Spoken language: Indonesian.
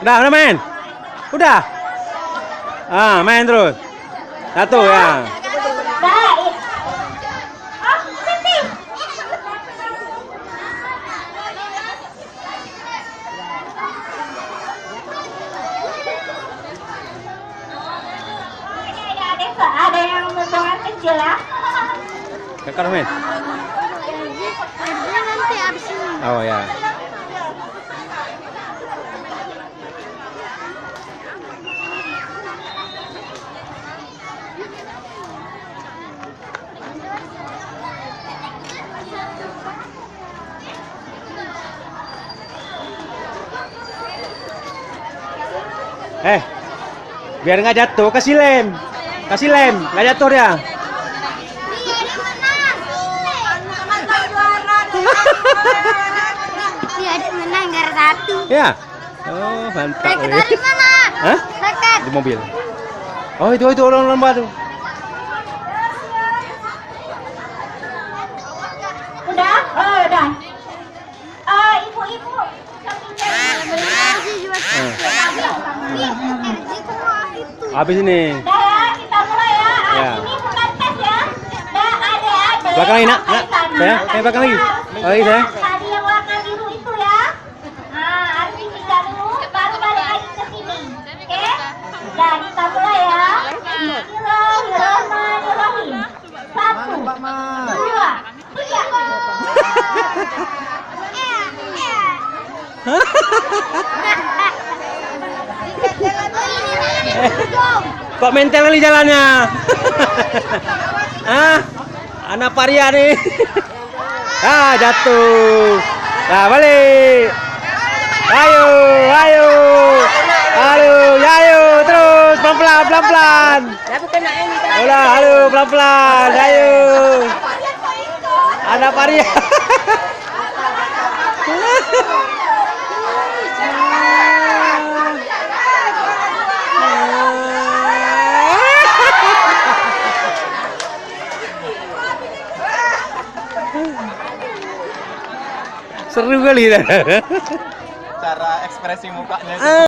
Udah main. Udah. Ah, main terus. Satu ya. Ada yang membuang kecil ya? Kakak main. Nanti abis ini. Oh ya. Biar nggak jatuh, kasih lem, nggak jatuh dia. Dia ada menang gara satu. Ya. Oh, mantap. Raket dari mana? Hah? Raket. Di mobil. Oh, itu orang lomba tuh. Udah? Oh, udah. Ibu-ibu. Habis ini. Udah ya, kita mulai ya. Ya. Ini bukan tes ya. Nah, adik-adik. Belakang lagi, nak. Saya belakang lagi. Oh, lagi saya. Tadi yang warna biru itu ya. Nah, harus dipisah dulu, baru balik lagi ke sini. Oke? Nah, kita mulai ya. Bismillahirrahmanirrahim. 1, 2, 3. Kok mentel kali jalannya? Ah, anak paria nih. Ah, jatuh. Nah, balik. Ayo, ayo. Ayo, terus pelan-pelan. Udah, ayo pelan-pelan. Ayo. Anak paria. Seru kali. Cara ekspresi mukanya.